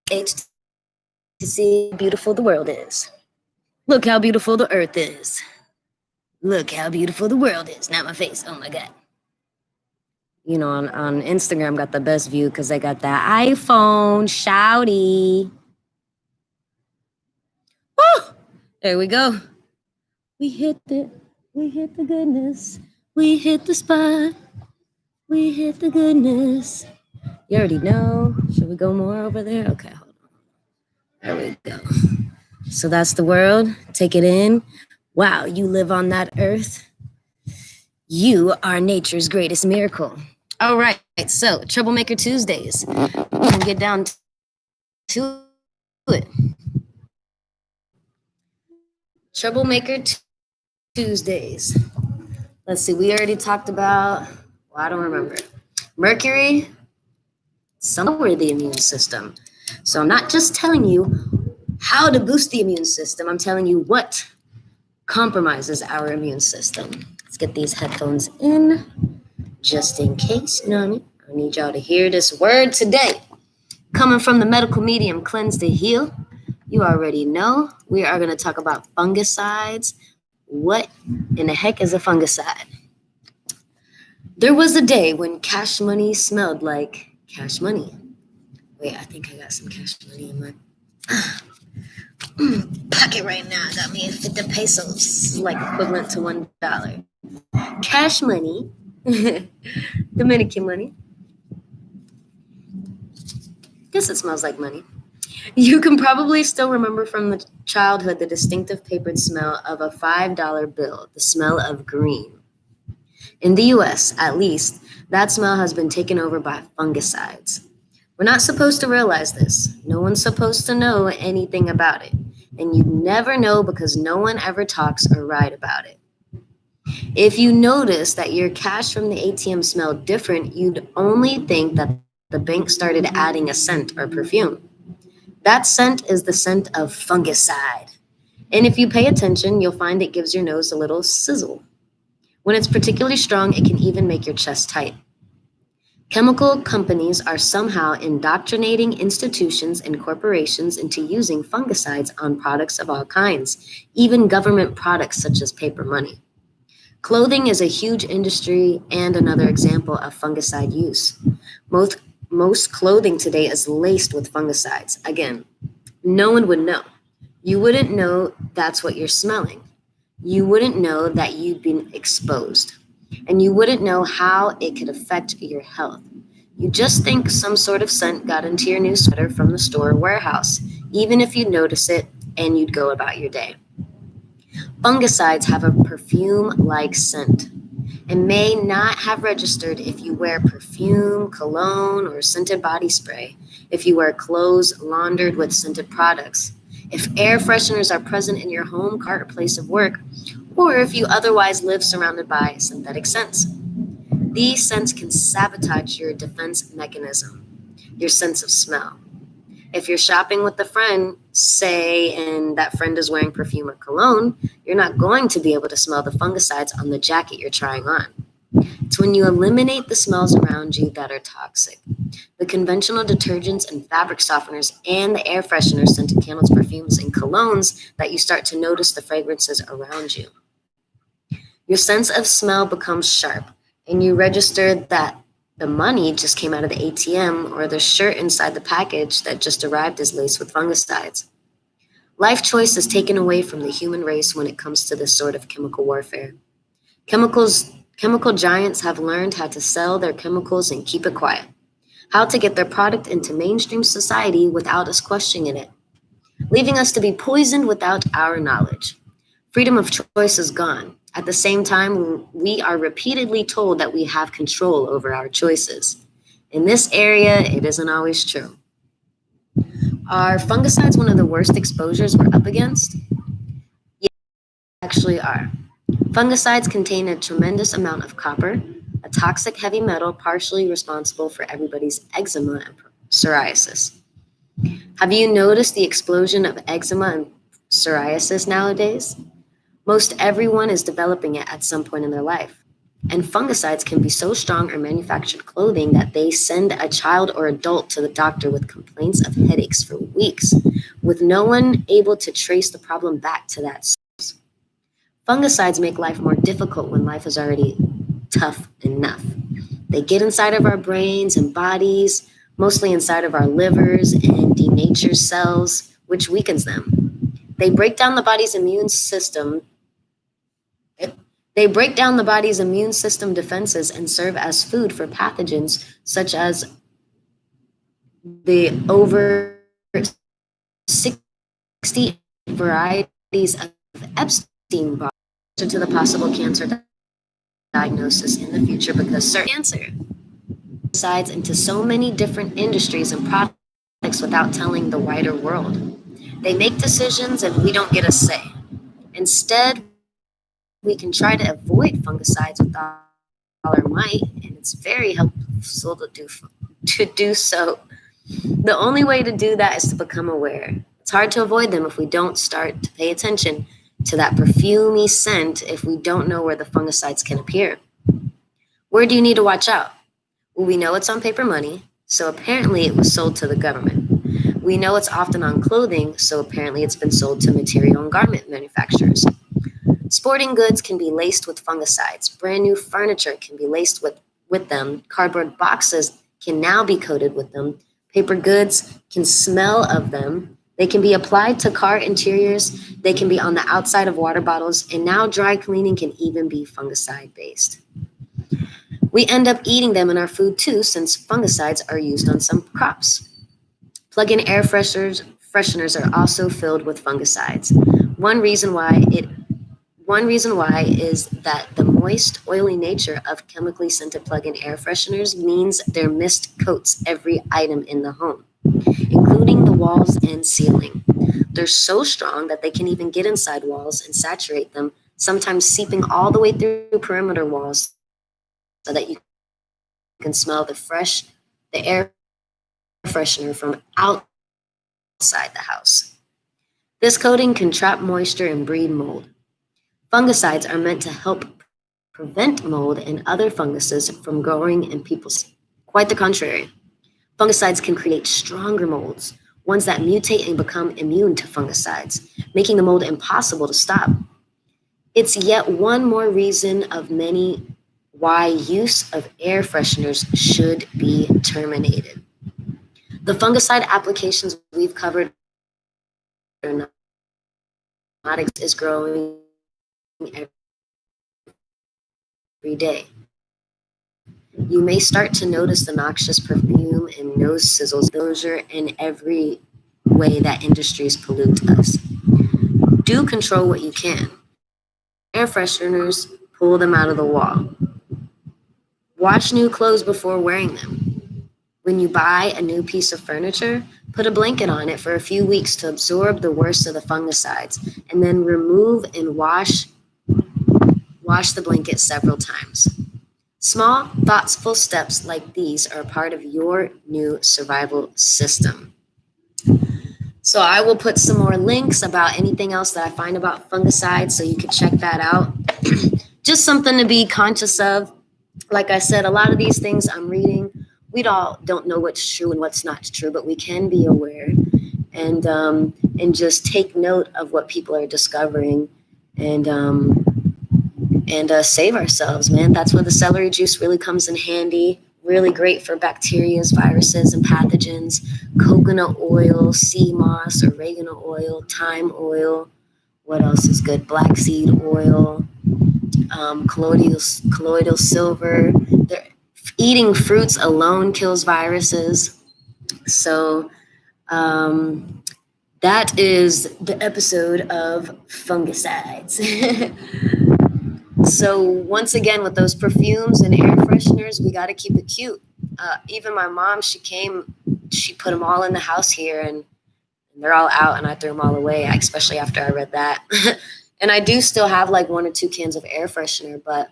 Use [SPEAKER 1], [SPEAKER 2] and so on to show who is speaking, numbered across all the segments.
[SPEAKER 1] to see how beautiful the world is. Look how beautiful the earth is. Look how beautiful the world is. Not my face. Oh my God. You know, on Instagram got the best view because they got that iPhone shouty. Woo! There we go. We hit it. We hit the goodness. We hit the spot. We hit the goodness. You already know. Should we go more over there? Okay, hold on. There we go. So that's the world. Take it in. Wow, you live on that earth. You are nature's greatest miracle. All right, so Troublemaker Tuesdays. We can get down to it. Troublemaker Tuesdays. Let's see, we already talked about, well, I don't remember. Mercury, somewhere the immune system. So I'm not just telling you how to boost the immune system, I'm telling you what compromises our immune system. Let's get these headphones in, just in case, you know what I mean? I need y'all to hear this word today. Coming from the medical medium, Cleanse to Heal. You already know we are going to talk about fungicides. What in the heck is a fungicide? There was a day when cash money smelled like cash money. Wait, I think I got some cash money in my pocket right now. I got me 50 pesos, like equivalent to $1. Cash money, Dominican money. Guess it smells like money. You can probably still remember from the childhood the distinctive papered smell of a $5 bill, the smell of green. In the US, at least, that smell has been taken over by fungicides. We're not supposed to realize this. No one's supposed to know anything about it. And you never know because no one ever talks or write about it. If you notice that your cash from the ATM smelled different, you'd only think that the bank started adding a scent or perfume. That scent is the scent of fungicide. And if you pay attention, you'll find it gives your nose a little sizzle. When it's particularly strong, it can even make your chest tight. Chemical companies are somehow indoctrinating institutions and corporations into using fungicides on products of all kinds, even government products such as paper money. Clothing is a huge industry and another example of fungicide use. Most clothing today is laced with fungicides. Again, no one would know. You wouldn't know that's what you're smelling. You wouldn't know that you'd been exposed. And you wouldn't know how it could affect your health. You just think some sort of scent got into your new sweater from the store or warehouse, even if you'd notice it and you'd go about your day. Fungicides have a perfume-like scent and may not have registered if you wear perfume, cologne, or scented body spray, if you wear clothes laundered with scented products, if air fresheners are present in your home, car, or place of work, or if you otherwise live surrounded by synthetic scents. These scents can sabotage your defense mechanism, your sense of smell. If you're shopping with a friend, say, and that friend is wearing perfume or cologne, you're not going to be able to smell the fungicides on the jacket you're trying on. It's when you eliminate the smells around you that are toxic. The conventional detergents and fabric softeners and the air fresheners, scented candles, perfumes, and colognes that you start to notice the fragrances around you. Your sense of smell becomes sharp, and you register that the money just came out of the ATM or the shirt inside the package that just arrived is laced with fungicides. Life choice is taken away from the human race when it comes to this sort of chemical warfare. Chemical giants have learned how to sell their chemicals and keep it quiet, how to get their product into mainstream society without us questioning it, leaving us to be poisoned without our knowledge. Freedom of choice is gone. At the same time, we are repeatedly told that we have control over our choices. In this area, it isn't always true. Are fungicides one of the worst exposures we're up against? Yes, they actually are. Fungicides contain a tremendous amount of copper, a toxic heavy metal partially responsible for everybody's eczema and psoriasis. Have you noticed the explosion of eczema and psoriasis nowadays? Most everyone is developing it at some point in their life. And fungicides can be so strong or manufactured clothing that they send a child or adult to the doctor with complaints of headaches for weeks, with no one able to trace the problem back to that source. Fungicides make life more difficult when life is already tough enough. They get inside of our brains and bodies, mostly inside of our livers, and denature cells, which weakens them. They break down the body's immune system. They break down the body's immune system defenses and serve as food for pathogens such as the over 60 varieties of Epstein-Barr to the possible cancer diagnosis in the future because certain cancer resides into so many different industries and products without telling the wider world. They make decisions and we don't get a say. Instead, we can try to avoid fungicides with all our might, and it's very helpful to do so. The only way to do that is to become aware. It's hard to avoid them if we don't start to pay attention to that perfumey scent if we don't know where the fungicides can appear. Where do you need to watch out? Well, we know it's on paper money, so apparently it was sold to the government. We know it's often on clothing, so apparently it's been sold to material and garment manufacturers. Sporting goods can be laced with fungicides. Brand new furniture can be laced with them. Cardboard boxes can now be coated with them. Paper goods can smell of them. They can be applied to car interiors. They can be on the outside of water bottles. And now dry cleaning can even be fungicide based. We end up eating them in our food too, since fungicides are used on some crops. Plug-in air fresheners are also filled with fungicides. One reason why is that the moist, oily nature of chemically scented plug-in air fresheners means their mist coats every item in the home, including the walls and ceiling. They're so strong that they can even get inside walls and saturate them, sometimes seeping all the way through perimeter walls so that you can smell the air freshener from outside the house. This coating can trap moisture and breed mold. Fungicides are meant to help prevent mold and other funguses from growing in people's. Quite the contrary. Fungicides can create stronger molds, ones that mutate and become immune to fungicides, making the mold impossible to stop. It's yet one more reason of many why use of air fresheners should be terminated. The fungicide applications we've covered are not is growing every day. You may start to notice the noxious perfume and nose sizzles, exposure in every way that industries pollute us. Do control what you can. Air fresheners, pull them out of the wall. Wash new clothes before wearing them. When you buy a new piece of furniture, put a blanket on it for a few weeks to absorb the worst of the fungicides, and then remove and wash the blanket several times. Small, thoughtful steps like these are part of your new survival system. So I will put some more links about anything else that I find about fungicides so you can check that out. Just something to be conscious of. Like I said, a lot of these things I'm reading, we all don't know what's true and what's not true, but we can be aware and just take note of what people are discovering and save ourselves, man. That's where the celery juice really comes in handy. Really great for bacteria, viruses, and pathogens. Coconut oil, sea moss, oregano oil, thyme oil. What else is good? Black seed oil, colloidal silver. Eating fruits alone kills viruses. So that is the episode of fungicides. So once again, with those perfumes and air fresheners, we got to keep it cute. Even my mom, she put them all in the house here, and they're all out, and I threw them all away, especially after I read that. And I do still have like 1 or 2 cans of air freshener, but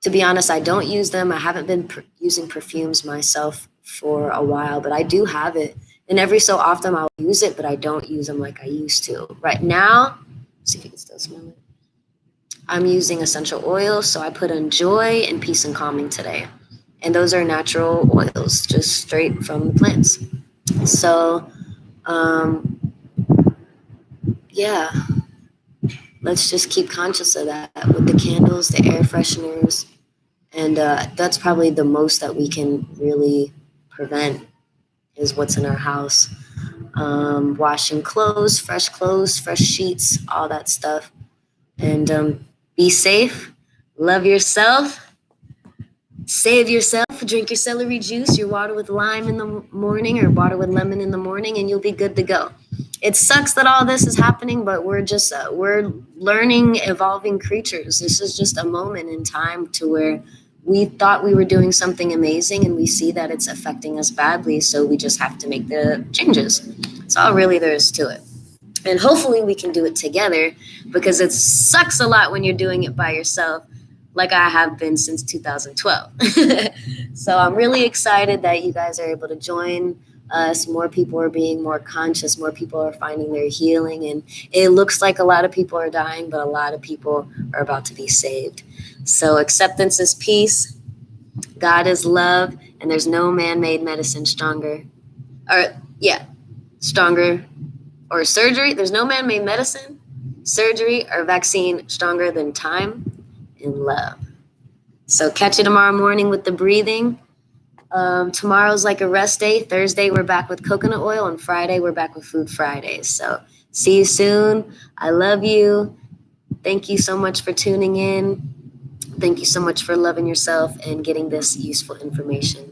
[SPEAKER 1] to be honest, I don't use them. I haven't been using perfumes myself for a while, but I do have it. And every so often I'll use it, but I don't use them like I used to. Right now, see if you can still smell it. I'm using essential oils, so I put in joy and peace and calming today. And those are natural oils, just straight from the plants. So, yeah, let's just keep conscious of that with the candles, the air fresheners. And that's probably the most that we can really prevent is what's in our house. Washing clothes, fresh sheets, all that stuff. And be safe, love yourself, save yourself, drink your celery juice, your water with lime in the morning or water with lemon in the morning, and you'll be good to go. It sucks that all this is happening, but we're learning, evolving creatures. This is just a moment in time to where we thought we were doing something amazing and we see that it's affecting us badly, so we just have to make the changes. That's all really there is to it. And hopefully we can do it together, because it sucks a lot when you're doing it by yourself, like I have been since 2012. So I'm really excited that you guys are able to join us. More people are being more conscious. More people are finding their healing. And it looks like a lot of people are dying, but a lot of people are about to be saved. So acceptance is peace. God is love. And there's no man-made medicine stronger. Stronger. Or surgery. There's no man-made medicine, surgery, or vaccine stronger than time and love. So catch you tomorrow morning with the breathing. Tomorrow's like a rest day. Thursday, we're back with coconut oil. And Friday, we're back with Food Fridays. So see you soon. I love you. Thank you so much for tuning in. Thank you so much for loving yourself and getting this useful information.